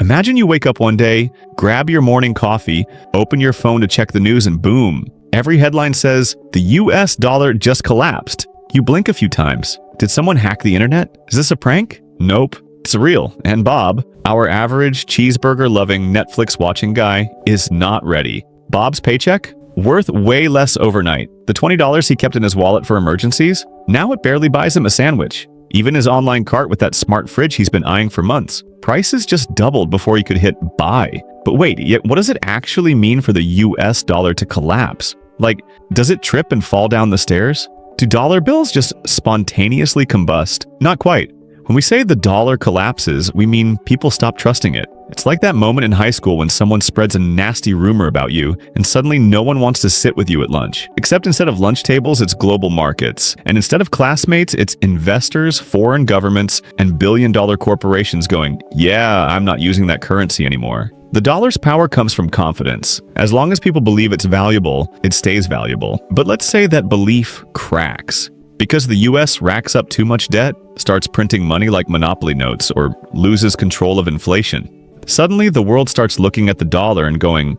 Imagine you wake up one day, grab your morning coffee, open your phone to check the news, and boom, every headline says, the US dollar just collapsed. You blink a few times. Did someone hack the internet? Is this a prank? Nope, it's real. And Bob, our average cheeseburger-loving, Netflix-watching guy, is not ready. Bob's paycheck? Worth way less overnight. The $20 he kept in his wallet for emergencies? Now it barely buys him a sandwich. Even his online cart with that smart fridge he's been eyeing for months. Prices just doubled before he could hit buy. But wait, yet what does it actually mean for the US dollar to collapse? Like, does it trip and fall down the stairs? Do dollar bills just spontaneously combust? Not quite. When we say the dollar collapses, we mean people stop trusting it. It's like that moment in high school when someone spreads a nasty rumor about you, and suddenly no one wants to sit with you at lunch. Except instead of lunch tables, it's global markets. And instead of classmates, it's investors, foreign governments, and billion-dollar corporations going, yeah, I'm not using that currency anymore. The dollar's power comes from confidence. As long as people believe it's valuable, it stays valuable. But let's say that belief cracks. Because the US racks up too much debt, starts printing money like monopoly notes, or loses control of inflation. Suddenly, the world starts looking at the dollar and going,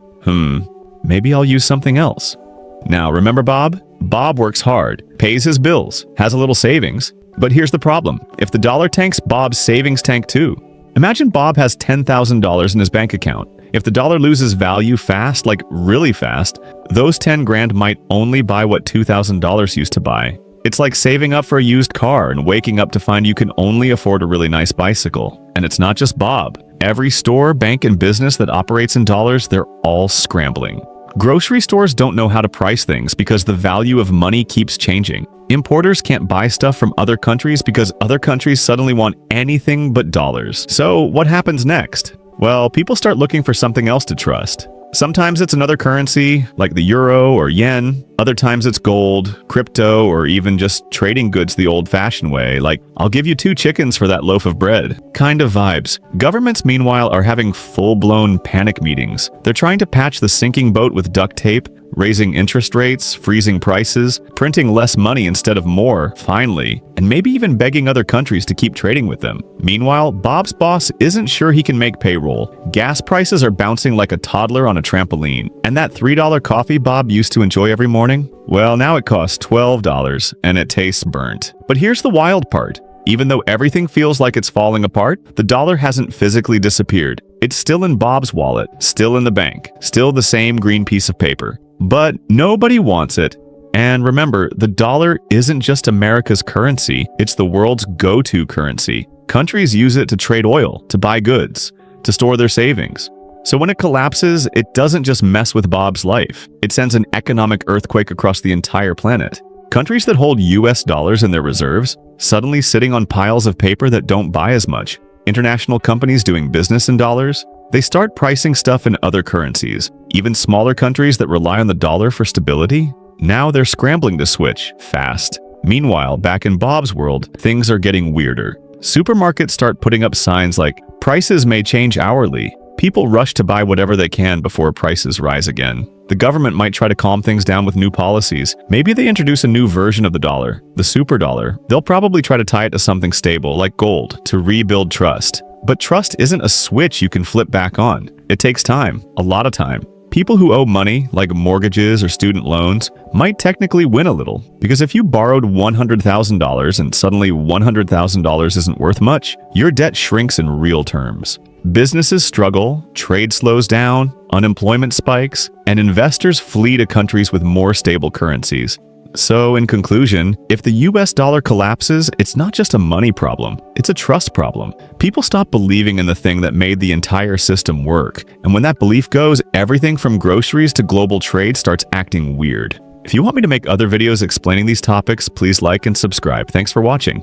maybe I'll use something else. Now, remember Bob? Bob works hard, pays his bills, has a little savings. But here's the problem. If the dollar tanks, Bob's savings tank too. Imagine Bob has $10,000 in his bank account. If the dollar loses value fast, like really fast, those 10 grand might only buy what $2,000 used to buy. It's like saving up for a used car and waking up to find you can only afford a really nice bicycle. And it's not just Bob. Every store, bank, and business that operates in dollars, they're all scrambling. Grocery stores don't know how to price things because the value of money keeps changing. Importers can't buy stuff from other countries because other countries suddenly want anything but dollars. So what happens next? Well, people start looking for something else to trust. Sometimes it's another currency, like the euro or yen. Other times it's gold, crypto, or even just trading goods the old-fashioned way, like, I'll give you 2 chickens for that loaf of bread. Kind of vibes. Governments, meanwhile, are having full-blown panic meetings. They're trying to patch the sinking boat with duct tape, raising interest rates, freezing prices, printing less money instead of more, finally, and maybe even begging other countries to keep trading with them. Meanwhile, Bob's boss isn't sure he can make payroll. Gas prices are bouncing like a toddler on a trampoline. And that $3 coffee Bob used to enjoy every morning? Well, now it costs $12, and it tastes burnt. But here's the wild part. Even though everything feels like it's falling apart, the dollar hasn't physically disappeared. It's still in Bob's wallet, still in the bank, still the same green piece of paper. But nobody wants it. And remember, the dollar isn't just America's currency, it's the world's go-to currency. Countries use it to trade oil, to buy goods, to store their savings. So when it collapses, it doesn't just mess with Bob's life. It sends an economic earthquake across the entire planet. Countries that hold US dollars in their reserves, suddenly sitting on piles of paper that don't buy as much. International companies doing business in dollars, they start pricing stuff in other currencies. Even smaller countries that rely on the dollar for stability, now they're scrambling to switch fast. Meanwhile, back in Bob's world, things are getting weirder. Supermarkets start putting up signs like, prices may change hourly. People rush to buy whatever they can before prices rise again. The government might try to calm things down with new policies. Maybe they introduce a new version of the dollar, the super dollar. They'll probably try to tie it to something stable, like gold, to rebuild trust. But trust isn't a switch you can flip back on. It takes time, a lot of time. People who owe money, like mortgages or student loans, might technically win a little. Because if you borrowed $100,000 and suddenly $100,000 isn't worth much, your debt shrinks in real terms. Businesses struggle, trade slows down, unemployment spikes, and investors flee to countries with more stable currencies. So, in conclusion, if the US dollar collapses, it's not just a money problem, it's a trust problem. People stop believing in the thing that made the entire system work. And when that belief goes, everything from groceries to global trade starts acting weird. If you want me to make other videos explaining these topics, please like and subscribe. Thanks for watching.